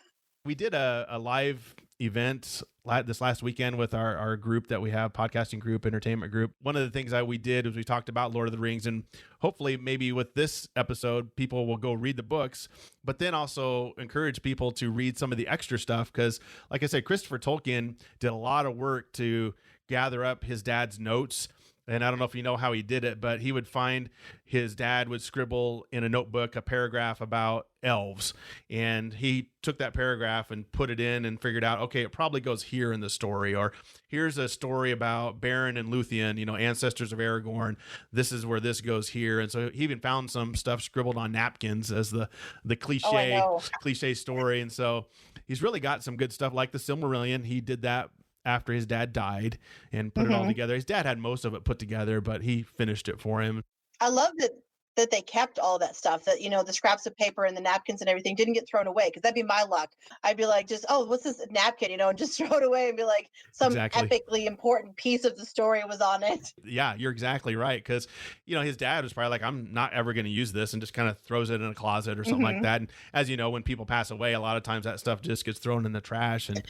We did a live event this last weekend with our group that we have, podcasting group, entertainment group. One of the things that we did was we talked about Lord of the Rings, and hopefully maybe with this episode, people will go read the books, but then also encourage people to read some of the extra stuff. Because like I said, Christopher Tolkien did a lot of work to gather up his dad's notes. And I don't know if you know how he did it, but he would find his dad would scribble in a notebook a paragraph about elves. And he took that paragraph and put it in and figured out, okay, it probably goes here in the story. Or here's a story about Beren and Luthien, ancestors of Aragorn. This is where this goes here. And so he even found some stuff scribbled on napkins as the cliche story. And so he's really got some good stuff like the Silmarillion. He did that after his dad died and put it all together. His dad had most of it put together, but he finished it for him. I love that they kept all that stuff, that the scraps of paper and the napkins and everything didn't get thrown away, because that'd be my luck. I'd be like, what's this napkin, and just throw it away and be like, some epically important piece of the story was on it. Yeah, you're exactly right, because his dad was probably like, I'm not ever going to use this, and just kind of throws it in a closet or something like that. And as you know, when people pass away, a lot of times that stuff just gets thrown in the trash. And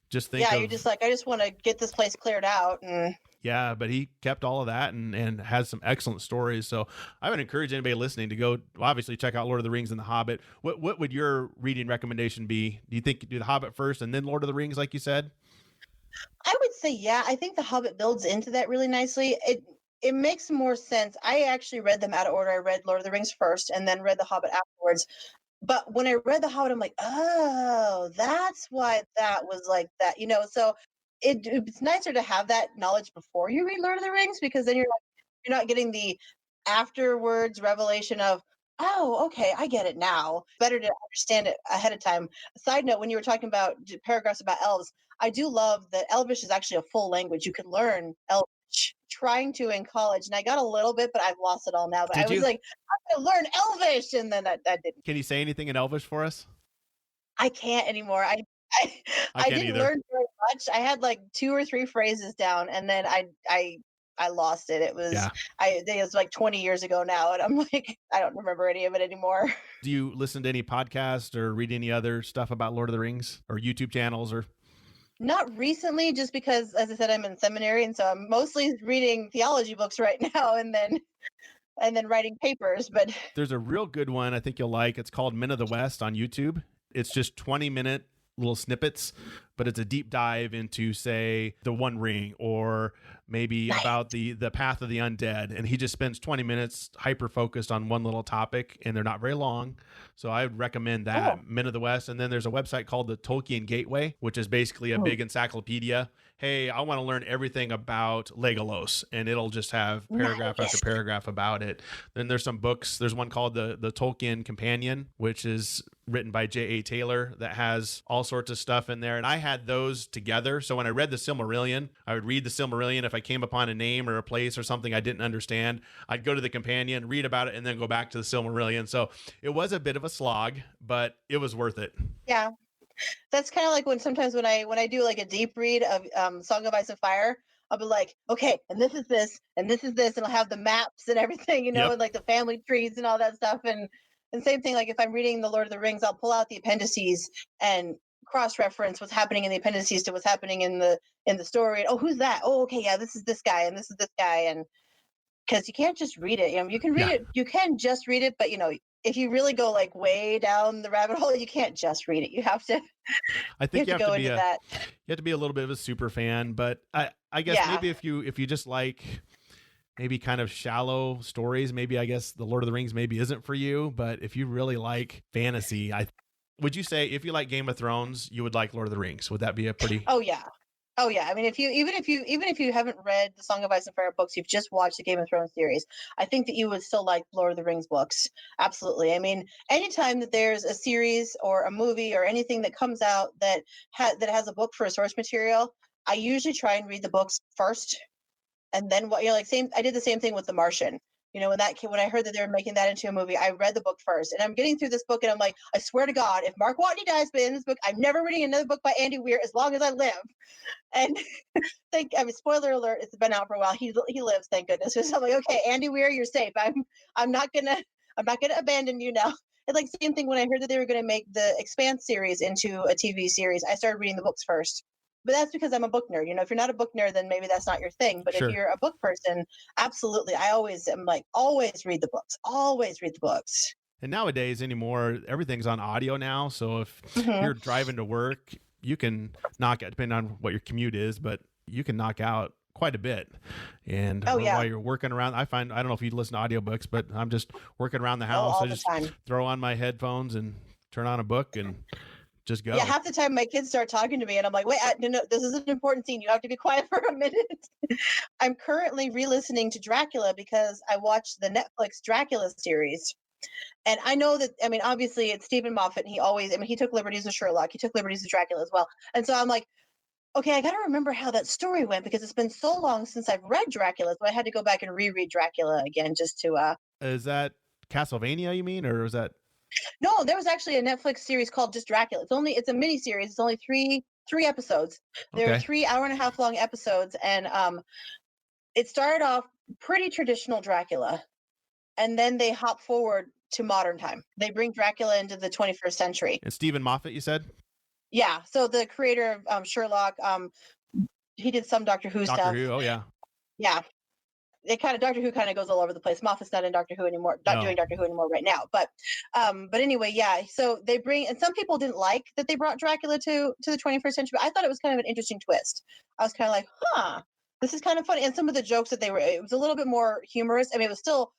just think you're just like, I just want to get this place cleared out. Yeah, but he kept all of that and has some excellent stories. So I would encourage anybody listening to go obviously check out Lord of the Rings and The Hobbit. What would your reading recommendation be? Do you think do The Hobbit first and then Lord of the Rings, like you said? I would say, yeah. I think The Hobbit builds into that really nicely. It makes more sense. I actually read them out of order. I read Lord of the Rings first and then read The Hobbit afterwards. But when I read The Hobbit, I'm like, oh, that's why that was like that, So it's nicer to have that knowledge before you read Lord of the Rings, because then you're not getting the afterwards revelation of, oh, okay, I get it now. Better to understand it ahead of time. A side note, when you were talking about paragraphs about elves, I do love that Elvish is actually a full language. You can learn Elvish. Trying to in college, and I got a little bit, but I've lost it all now. But I was like, I'm going to learn Elvish, and then I didn't. Can you say anything in Elvish for us? I can't anymore. I didn't learn very much. I had like 2 or 3 phrases down, and then I lost it. It was I think it was like 20 years ago now, and I'm like, I don't remember any of it anymore. Do you listen to any podcasts or read any other stuff about Lord of the Rings or YouTube channels or? Not recently, just because, as I said, I'm in seminary, and so I'm mostly reading theology books right now, and then writing papers. But there's a real good one I think you'll like. It's called Men of the West on YouTube. It's just 20-minute little snippets, but it's a deep dive into, say, the One Ring, or maybe about the path of the undead. And he just spends 20 minutes hyper focused on one little topic, and they're not very long. So I would recommend that, Men of the West. And then there's a website called the Tolkien Gateway, which is basically a big encyclopedia. Hey, I want to learn everything about Legolas, and it'll just have paragraph after paragraph about it. Then there's some books. There's one called the Tolkien Companion, which is written by J.A. Taylor, that has all sorts of stuff in there. And I had those together. So when I read the Silmarillion, I would read the Silmarillion. If I came upon a name or a place or something I didn't understand, I'd go to the Companion, read about it, and then go back to the Silmarillion. So it was a bit of a slog, but it was worth it. Yeah. That's kind of like when I do like a deep read of Song of Ice and Fire, I'll be like, okay, and this is this, and this is this, and I'll have the maps and everything, and like the family trees and all that stuff. And same thing, like if I'm reading the Lord of the Rings, I'll pull out the appendices and cross-reference what's happening in the appendices to what's happening in the story. Oh, who's that? Oh, okay, yeah, this is this guy and this is this guy, and because you can't just read it. You can read Yeah. it. You can just read it, but if you really go like way down the rabbit hole, you can't just read it. You have to. I think you have go to be into that. you have to be a little bit of a super fan, but I guess Yeah. maybe if you just like maybe kind of shallow stories, maybe I guess the Lord of the Rings maybe isn't for you. But if you really like fantasy, would you say if you like Game of Thrones, you would like Lord of the Rings? Would that be a pretty? Oh yeah. Oh yeah. I mean, even if you haven't read the Song of Ice and Fire books, you've just watched the Game of Thrones series, I think that you would still like Lord of the Rings books. Absolutely. I mean, anytime that there's a series or a movie or anything that comes out that has a book for a source material, I usually try and read the books first, and then I did the same thing with The Martian. When I heard that they were making that into a movie, I read the book first, and I'm getting through this book, and I'm like, I swear to God, if Mark Watney dies in this book, I'm never reading another book by Andy Weir as long as I live. And spoiler alert, it's been out for a while. He lives, thank goodness. So I'm like, okay, Andy Weir, you're safe. I'm not gonna abandon you now. And like same thing when I heard that they were gonna make the Expanse series into a TV series, I started reading the books first. But that's because I'm a book nerd. If you're not a book nerd, then maybe that's not your thing. But Sure. if you're a book person, absolutely. I always am like, always read the books. Always read the books. And nowadays anymore, everything's on audio now. So if Mhm. you're driving to work, you can knock out, depending on what your commute is, but you can knock out quite a bit. And Oh, yeah. while you're working around, I don't know if you listen to audiobooks, but I'm just working around the house. all I the just time. throw on my headphones and turn on a book and just go. Yeah, half the time my kids start talking to me and I'm like, wait, no, this is an important scene. You have to be quiet for a minute. I'm currently re-listening to Dracula because I watched the Netflix Dracula series. And I know that, I mean, obviously it's Stephen Moffat. And he took liberties with Sherlock. He took liberties with Dracula as well. And so I'm like, okay, I got to remember how that story went because it's been so long since I've read Dracula. So I had to go back and reread Dracula again just to, Is that Castlevania, you mean? Or is that? No, there was actually a Netflix series called just Dracula. It's a mini series. It's only three episodes. There are Okay. 3 hour-and-a-half long episodes, and it started off pretty traditional Dracula, and then they hop forward to modern time. They bring Dracula into the 21st century. And Stephen Moffat, you said? Yeah. So the creator of Sherlock, he did some Doctor Who Doctor stuff. Who. Oh yeah. Yeah. Doctor Who kind of goes all over the place. Moffat's not in Doctor Who anymore, not No. doing Doctor Who anymore right now. But anyway, yeah. So they bring, and some people didn't like that they brought Dracula to the 21st century. But I thought it was kind of an interesting twist. I was kind of like, this is kind of funny. And some of the jokes that it was a little bit more humorous. I mean, it was still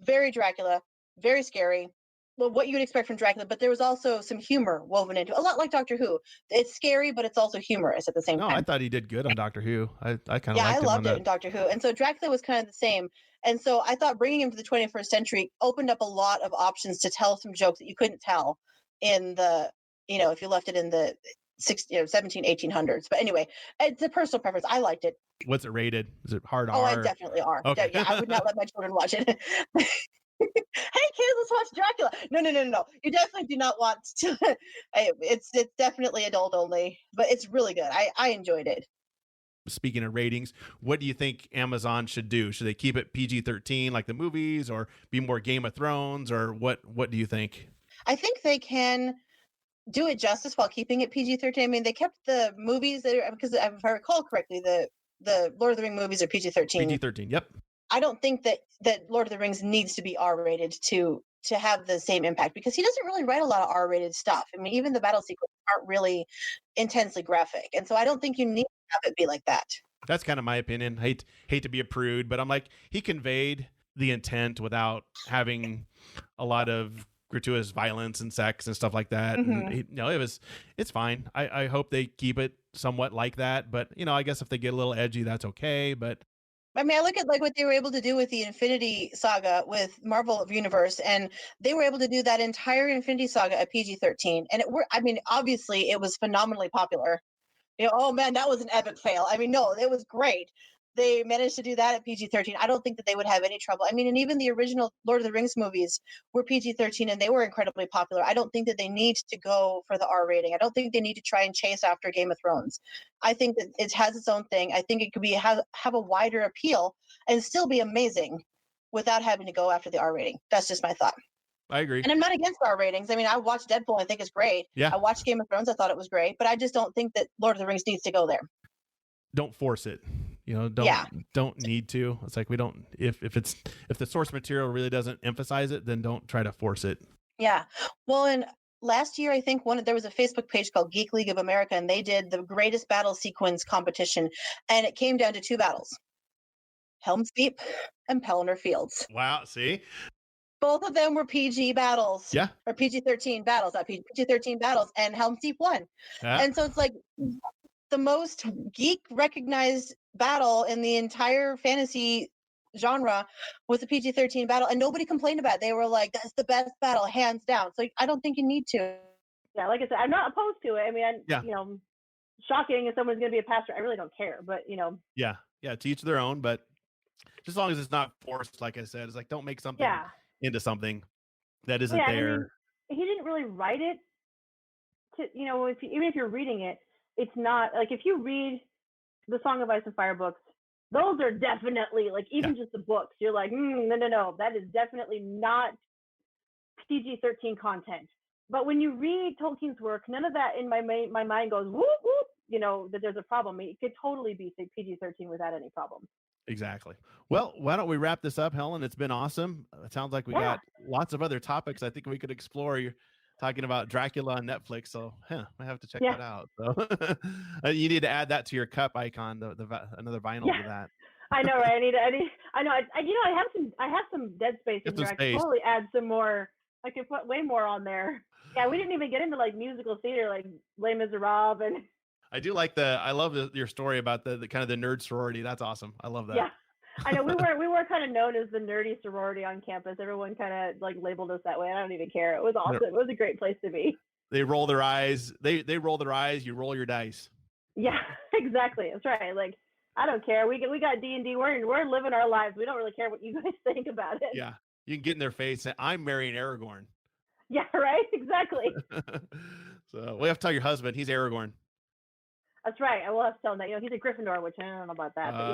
very Dracula, very scary. Well, what you would expect from Dracula, but there was also some humor woven into it, a lot like Doctor Who. It's scary, but it's also humorous at the same No, time. I thought he did good on Doctor Who. I kind of Yeah, liked I him loved on it in Doctor Who. And so Dracula was kind of the same. And so I thought bringing him to the 21st century opened up a lot of options to tell some jokes that you couldn't tell in the, if you left it in the 17, 1800s. But anyway, it's a personal preference. I liked it. What's it rated? Is it hard Oh, R? I definitely are. Okay. Yeah, I would not let my children watch it. Hey kids, let's watch Dracula. No. You definitely do not want to. It's definitely adult only, but it's really good. I enjoyed it. Speaking of ratings, what do you think Amazon should do? Should they keep it PG-13 like the movies, or be more Game of Thrones, or what do you think? I think they can do it justice while keeping it PG-13. I mean, they kept the movies because if I recall correctly, the Lord of the Rings movies are PG-13. PG-13. Yep. I don't think that Lord of the Rings needs to be R-rated to have the same impact because he doesn't really write a lot of R-rated stuff. I mean, even the battle sequences aren't really intensely graphic, and so I don't think you need to have it be like that. That's kind of my opinion. Hate to be a prude, but I'm like, he conveyed the intent without having a lot of gratuitous violence and sex and stuff like that. Mm-hmm. And it's fine. I hope they keep it somewhat like that, but I guess if they get a little edgy, that's okay. But I mean, I look at like what they were able to do with the Infinity Saga with Marvel Universe, and they were able to do that entire Infinity Saga at PG-13, and obviously it was phenomenally popular. Oh man, that was an epic fail. I mean, no, it was great. They managed to do that at PG-13. I don't think that they would have any trouble. I mean, and even the original Lord of the Rings movies were PG-13 and they were incredibly popular. I don't think that they need to go for the R rating. I don't think they need to try and chase after Game of Thrones. I think that it has its own thing. I think it could have a wider appeal and still be amazing without having to go after the R rating. That's just my thought. I agree. And I'm not against R ratings. I mean, I watched Deadpool. I think it's great. Yeah. I watched Game of Thrones. I thought it was great, but I just don't think that Lord of the Rings needs to go there. Don't force it. Yeah. Don't need to. It's like we don't. If the source material really doesn't emphasize it, then don't try to force it. Yeah. Well, and last year, I think there was a Facebook page called Geek League of America, and they did the greatest battle sequence competition, and it came down to 2 battles: Helm's Deep and Pelennor Fields. Wow. See. Both of them were PG battles. Yeah. Or PG-13 battles, not PG-13 battles, and Helm's Deep won. Yeah. And so it's like the most geek recognized battle in the entire fantasy genre was a PG-13 battle, and nobody complained about it. They were like, that's the best battle, hands down. So I don't think you need to. Yeah, like I said, I'm not opposed to it. I mean, Yeah. Shocking if someone's going to be a pastor. I really don't care, but Yeah. To each their own, but just as long as it's not forced, like I said, it's like, don't make something into something that isn't there. I mean, he didn't really write it to, even if you're reading it, it's not like if you read the Song of Ice and Fire books, those are definitely like even just the books. You're like, no, that is definitely not PG-13 content. But when you read Tolkien's work, none of that in my mind goes whoop whoop. That there's a problem. It could totally be PG-13 without any problem. Exactly. Well, why don't we wrap this up, Helen? It's been awesome. It sounds like we got lots of other topics I think we could explore. You're talking about Dracula on Netflix, so I have to check that out. So you need to add that to your cup icon, another vinyl to that. I know, right? I have some dead space in here. I could totally add some more. I could put way more on there. Yeah, we didn't even get into like musical theater, like Les Miserables, and I love your story about the kind of the nerd sorority. That's awesome. I love that. Yeah, I know we were kind of known as the nerdy sorority on campus. Everyone kind of like labeled us that way. I don't even care. It was awesome. It was a great place to be. They roll their eyes. They roll their eyes. You roll your dice. Yeah, exactly. That's right. Like I don't care. We got D&D. We're living our lives. We don't really care what you guys think about it. Yeah, you can get in their face and say, I'm marrying Aragorn. Yeah, right. Exactly. So we have to tell your husband he's Aragorn. That's right. I will have to tell him that. He's a Gryffindor, which I don't know about that. But,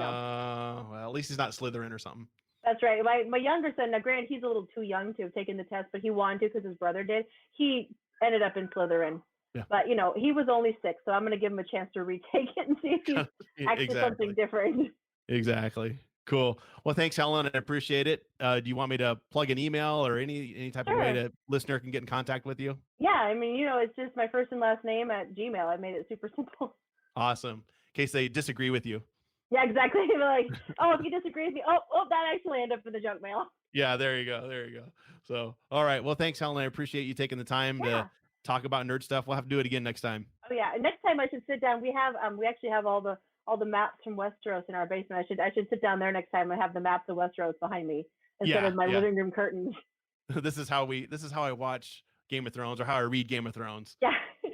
well, at least he's not Slytherin or something. That's right. My younger son, now granted, he's a little too young to have taken the test, but he wanted to because his brother did. He ended up in Slytherin. Yeah. But, he was only 6, so I'm going to give him a chance to retake it and see if he's actually something different. Exactly. Cool. Well, thanks, Helen. I appreciate it. Do you want me to plug an email or any type of way that listener can get in contact with you? Yeah. I mean, it's just my first and last name at Gmail. I made it super simple. Awesome. In case they disagree with you. Yeah, exactly. They're like, if you disagree with me, that actually ended up in the junk mail. Yeah, there you go. So, all right. Well, thanks, Helen. I appreciate you taking the time to talk about nerd stuff. We'll have to do it again next time. Oh yeah, next time I should sit down. We actually have all the maps from Westeros in our basement. I should sit down there next time and have the maps of Westeros behind me instead of my living room curtains. This is how I watch Game of Thrones, or how I read Game of Thrones. Yeah.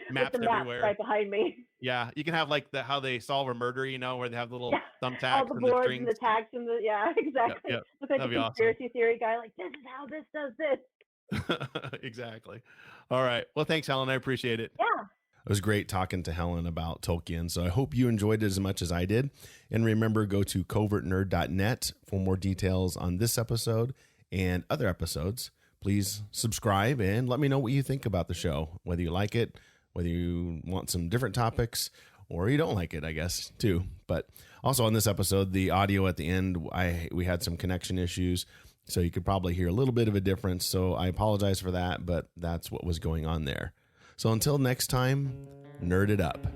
Maps everywhere right behind me. Yeah, you can have like how they solve a murder, where they have little thumbtacks, all the boards and the tacks and exactly. Yep. Look like a conspiracy theory guy, like this is how this does this. Exactly. All right. Well, thanks, Helen. I appreciate it. Yeah. It was great talking to Helen about Tolkien. So I hope you enjoyed it as much as I did. And remember, go to covertnerd.net for more details on this episode and other episodes. Please subscribe and let me know what you think about the show, whether you like it, whether you want some different topics, or you don't like it, I guess, too. But also on this episode, the audio at the end, we had some connection issues, so you could probably hear a little bit of a difference. So I apologize for that, but that's what was going on there. So until next time, nerd it up.